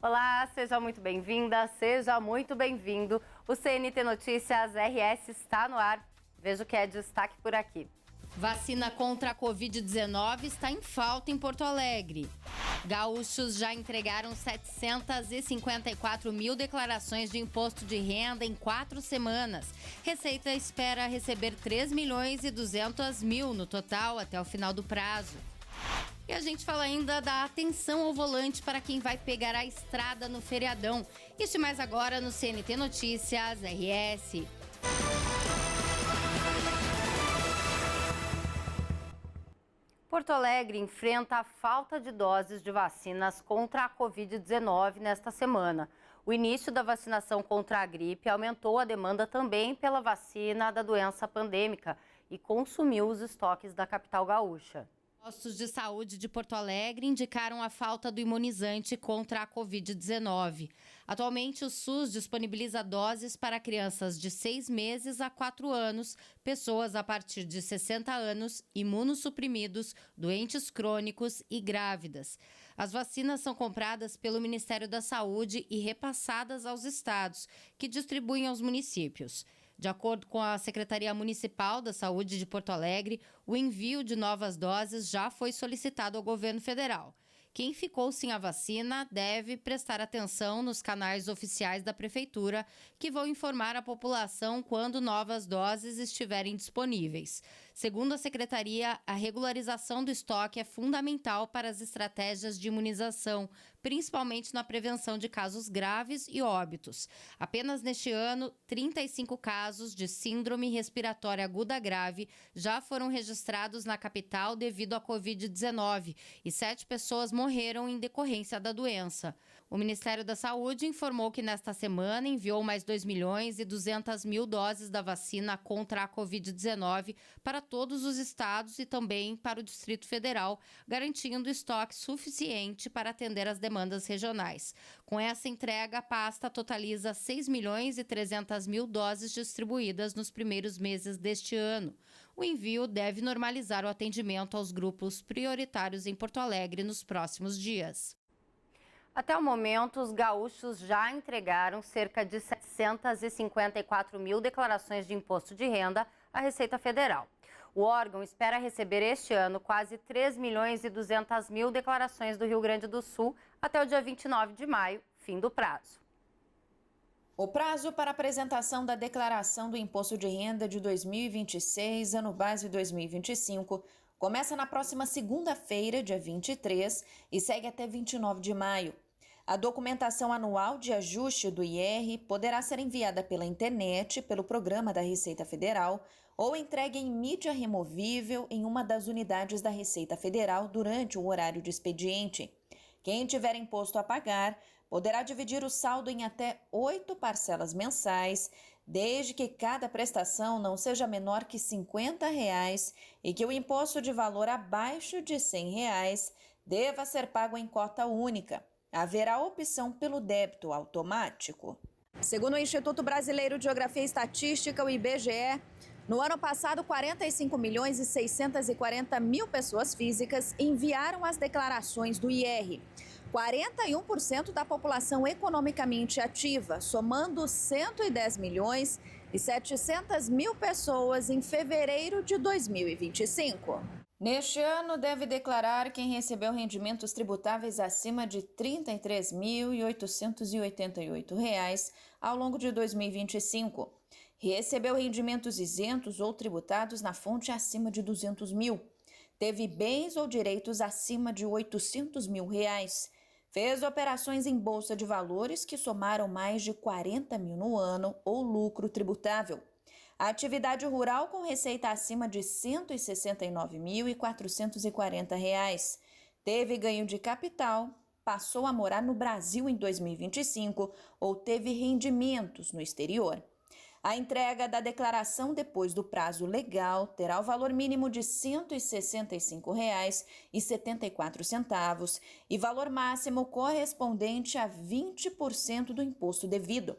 Olá, seja muito bem-vinda, seja muito bem-vindo. O CNT Notícias RS está no ar. Veja o que é destaque por aqui. Vacina contra a Covid-19 está em falta em Porto Alegre. Gaúchos já entregaram 754 mil declarações de imposto de renda em 4 semanas. Receita espera receber 3 milhões e 200 mil no total até o final do prazo. E a gente fala ainda da atenção ao volante para quem vai pegar a estrada no feriadão. Isso e mais agora no CNT Notícias RS. Porto Alegre enfrenta a falta de doses de vacinas contra a Covid-19 nesta semana. O início da vacinação contra a gripe aumentou a demanda também pela vacina da doença pandêmica e consumiu os estoques da capital gaúcha. Postos de saúde de Porto Alegre indicaram a falta do imunizante contra a Covid-19. Atualmente, o SUS disponibiliza doses para crianças de 6 meses a 4 anos, pessoas a partir de 60 anos, imunossuprimidos, doentes crônicos e grávidas. As vacinas são compradas pelo Ministério da Saúde e repassadas aos estados, que distribuem aos municípios. De acordo com a Secretaria Municipal da Saúde de Porto Alegre, o envio de novas doses já foi solicitado ao governo federal. Quem ficou sem a vacina deve prestar atenção nos canais oficiais da Prefeitura, que vão informar a população quando novas doses estiverem disponíveis. Segundo a Secretaria, a regularização do estoque é fundamental para as estratégias de imunização, principalmente na prevenção de casos graves e óbitos. Apenas neste ano, 35 casos de síndrome respiratória aguda grave já foram registrados na capital devido à Covid-19 e 7 pessoas morreram em decorrência da doença. O Ministério da Saúde informou que nesta semana enviou mais 2 milhões e 200 mil doses da vacina contra a Covid-19 para todos os estados e também para o Distrito Federal, garantindo estoque suficiente para atender as demandas regionais. Com essa entrega, a pasta totaliza 6 milhões e 300 mil doses distribuídas nos primeiros meses deste ano. O envio deve normalizar o atendimento aos grupos prioritários em Porto Alegre nos próximos dias. Até o momento, os gaúchos já entregaram cerca de 754 mil declarações de imposto de renda à Receita Federal. O órgão espera receber este ano quase 3 milhões e 200 mil declarações do Rio Grande do Sul até o dia 29 de maio, fim do prazo. O prazo para apresentação da declaração do Imposto de Renda de 2026, ano base 2025, começa na próxima segunda-feira, dia 23, e segue até 29 de maio. A documentação anual de ajuste do IR poderá ser enviada pela internet, pelo programa da Receita Federal ou entregue em mídia removível em uma das unidades da Receita Federal durante o horário de expediente. Quem tiver imposto a pagar poderá dividir o saldo em até 8 parcelas mensais, desde que cada prestação não seja menor que R$ 50 e que o imposto de valor abaixo de R$ 100 deva ser pago em cota única. Haverá opção pelo débito automático. Segundo o Instituto Brasileiro de Geografia e Estatística, o IBGE, no ano passado, 45 milhões e 640 mil pessoas físicas enviaram as declarações do IR. 41% da população economicamente ativa, somando 110 milhões e 700 mil pessoas em fevereiro de 2025. Neste ano, deve declarar quem recebeu rendimentos tributáveis acima de R$ 33.888 ao longo de 2025. Recebeu rendimentos isentos ou tributados na fonte acima de R$ 200 mil. Teve bens ou direitos acima de R$ 800 mil. Fez operações em bolsa de valores que somaram mais de 40 mil no ano ou lucro tributável. A atividade rural com receita acima de R$ 169.440. Teve ganho de capital, passou a morar no Brasil em 2025 ou teve rendimentos no exterior. A entrega da declaração depois do prazo legal terá o valor mínimo de R$ 165,74 e valor máximo correspondente a 20% do imposto devido.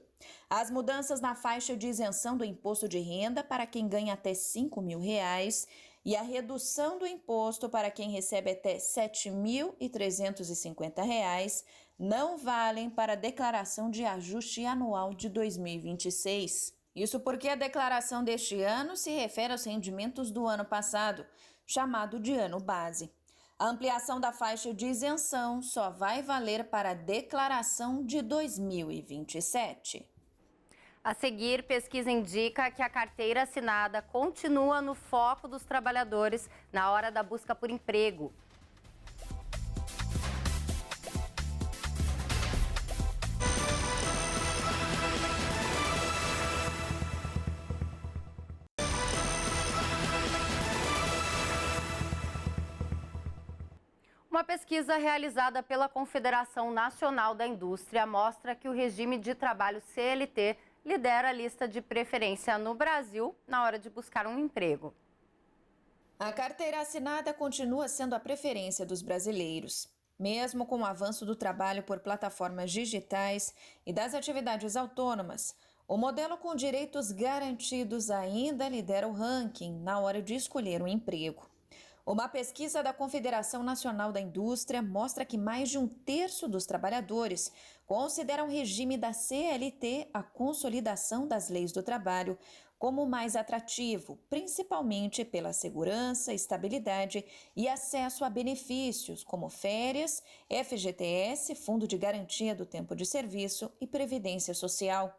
As mudanças na faixa de isenção do imposto de renda para quem ganha até R$ 5 mil e a redução do imposto para quem recebe até R$ 7.350 não valem para a declaração de ajuste anual de 2026. Isso porque a declaração deste ano se refere aos rendimentos do ano passado, chamado de ano base. A ampliação da faixa de isenção só vai valer para a declaração de 2027. A seguir, pesquisa indica que a carteira assinada continua no foco dos trabalhadores na hora da busca por emprego. Uma pesquisa realizada pela Confederação Nacional da Indústria mostra que o regime de trabalho CLT lidera a lista de preferência no Brasil na hora de buscar um emprego. A carteira assinada continua sendo a preferência dos brasileiros. Mesmo com o avanço do trabalho por plataformas digitais e das atividades autônomas, o modelo com direitos garantidos ainda lidera o ranking na hora de escolher um emprego. Uma pesquisa da Confederação Nacional da Indústria mostra que mais de um terço dos trabalhadores considera o regime da CLT, a consolidação das leis do trabalho, como mais atrativo, principalmente pela segurança, estabilidade e acesso a benefícios como férias, FGTS, Fundo de Garantia do Tempo de Serviço e Previdência Social.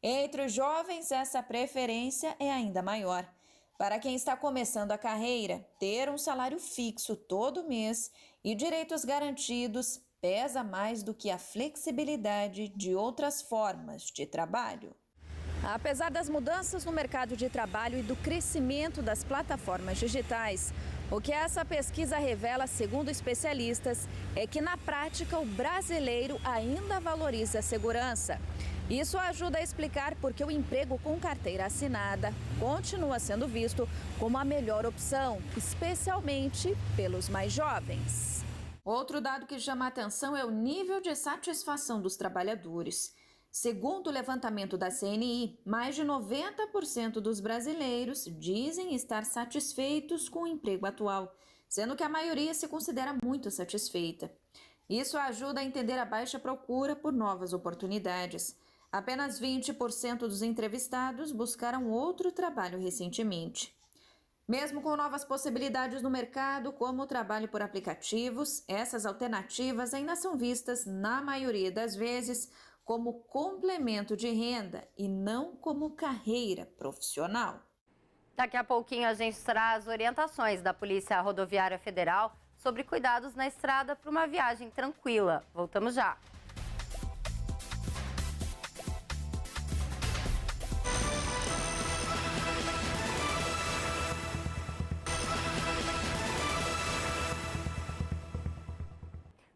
Entre os jovens, essa preferência é ainda maior. Para quem está começando a carreira, ter um salário fixo todo mês e direitos garantidos pesa mais do que a flexibilidade de outras formas de trabalho. Apesar das mudanças no mercado de trabalho e do crescimento das plataformas digitais, o que essa pesquisa revela, segundo especialistas, é que na prática o brasileiro ainda valoriza a segurança. Isso ajuda a explicar por que o emprego com carteira assinada continua sendo visto como a melhor opção, especialmente pelos mais jovens. Outro dado que chama a atenção é o nível de satisfação dos trabalhadores. Segundo o levantamento da CNI, mais de 90% dos brasileiros dizem estar satisfeitos com o emprego atual, sendo que a maioria se considera muito satisfeita. Isso ajuda a entender a baixa procura por novas oportunidades. Apenas 20% dos entrevistados buscaram outro trabalho recentemente. Mesmo com novas possibilidades no mercado, como o trabalho por aplicativos, essas alternativas ainda são vistas, na maioria das vezes, como complemento de renda e não como carreira profissional. Daqui a pouquinho a gente traz orientações da Polícia Rodoviária Federal sobre cuidados na estrada para uma viagem tranquila. Voltamos já.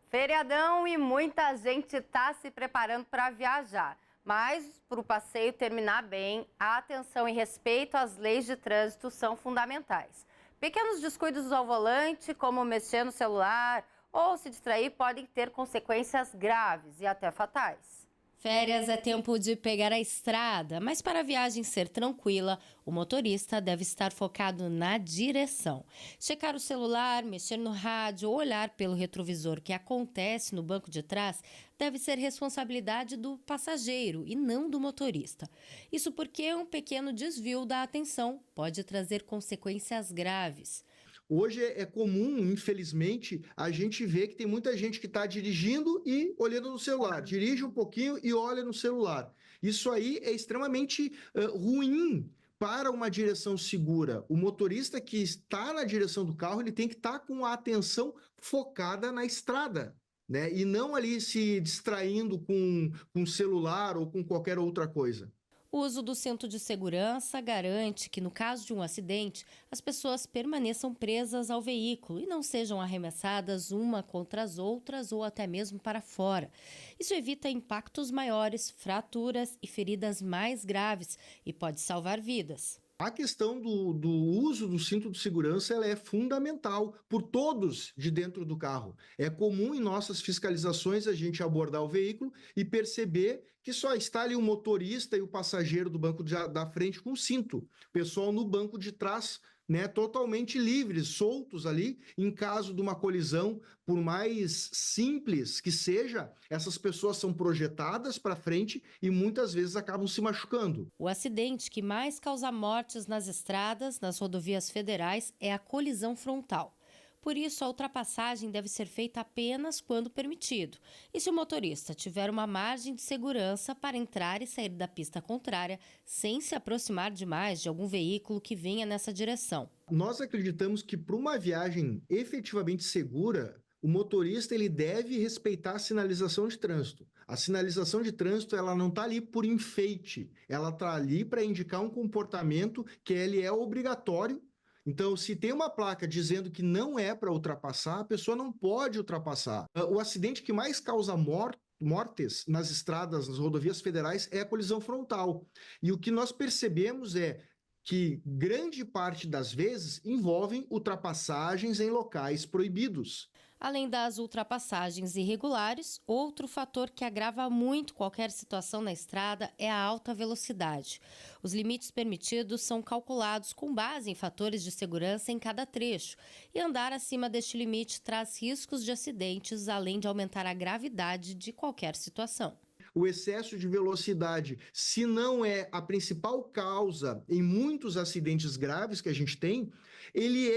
Feriadão e muita gente está se preparando para viajar. Mas, para o passeio terminar bem, a atenção e respeito às leis de trânsito são fundamentais. Pequenos descuidos ao volante, como mexer no celular ou se distrair, podem ter consequências graves e até fatais. Férias é tempo de pegar a estrada, mas para a viagem ser tranquila, o motorista deve estar focado na direção. Checar o celular, mexer no rádio ou olhar pelo retrovisor, que acontece no banco de trás, deve ser responsabilidade do passageiro e não do motorista. Isso porque um pequeno desvio da atenção pode trazer consequências graves. Hoje é comum, infelizmente, a gente ver que tem muita gente que está dirigindo e olhando no celular. Dirige um pouquinho e olha no celular. Isso aí é extremamente ruim para uma direção segura. O motorista que está na direção do carro, ele tem que estar com a atenção focada na estrada, né? E não ali se distraindo com o celular ou com qualquer outra coisa. O uso do cinto de segurança garante que, no caso de um acidente, as pessoas permaneçam presas ao veículo e não sejam arremessadas uma contra as outras ou até mesmo para fora. Isso evita impactos maiores, fraturas e feridas mais graves e pode salvar vidas. A questão do uso do cinto de segurança ela é fundamental por todos de dentro do carro. É comum em nossas fiscalizações a gente abordar o veículo e perceber que só está ali o motorista e o passageiro do banco da frente com cinto. O pessoal no banco de trás né, totalmente livres, soltos ali, em caso de uma colisão, por mais simples que seja, essas pessoas são projetadas para frente e muitas vezes acabam se machucando. O acidente que mais causa mortes nas estradas, nas rodovias federais, é a colisão frontal. Por isso, a ultrapassagem deve ser feita apenas quando permitido. E se o motorista tiver uma margem de segurança para entrar e sair da pista contrária, sem se aproximar demais de algum veículo que venha nessa direção. Nós acreditamos que para uma viagem efetivamente segura, o motorista ele deve respeitar a sinalização de trânsito. A sinalização de trânsito ela não está ali por enfeite, ela está ali para indicar um comportamento que ele é obrigatório. Então, se tem uma placa dizendo que não é para ultrapassar, a pessoa não pode ultrapassar. O acidente que mais causa mortes nas estradas, nas rodovias federais, é a colisão frontal. E o que nós percebemos é que grande parte das vezes envolvem ultrapassagens em locais proibidos. Além das ultrapassagens irregulares, outro fator que agrava muito qualquer situação na estrada é a alta velocidade. Os limites permitidos são calculados com base em fatores de segurança em cada trecho, e andar acima deste limite traz riscos de acidentes, além de aumentar a gravidade de qualquer situação. O excesso de velocidade, se não é a principal causa em muitos acidentes graves que a gente tem, ele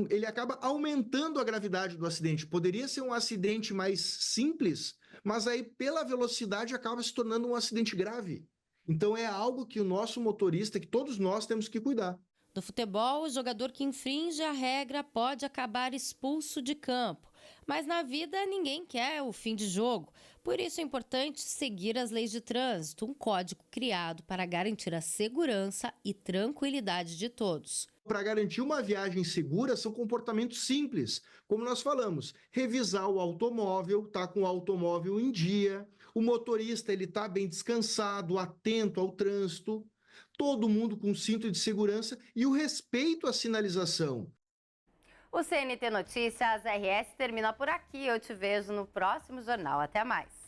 ele acaba aumentando a gravidade do acidente. Poderia ser um acidente mais simples, mas aí pela velocidade acaba se tornando um acidente grave. Então é algo que o nosso motorista, que todos nós temos que cuidar. No futebol, o jogador que infringe a regra pode acabar expulso de campo. Mas na vida ninguém quer o fim de jogo. Por isso é importante seguir as leis de trânsito, um código criado para garantir a segurança e tranquilidade de todos. Para garantir uma viagem segura, são comportamentos simples, como nós falamos, revisar o automóvel, estar com o automóvel em dia, o motorista ele está bem descansado, atento ao trânsito, todo mundo com cinto de segurança e o respeito à sinalização. O CNT Notícias RS termina por aqui. Eu te vejo no próximo jornal. Até mais.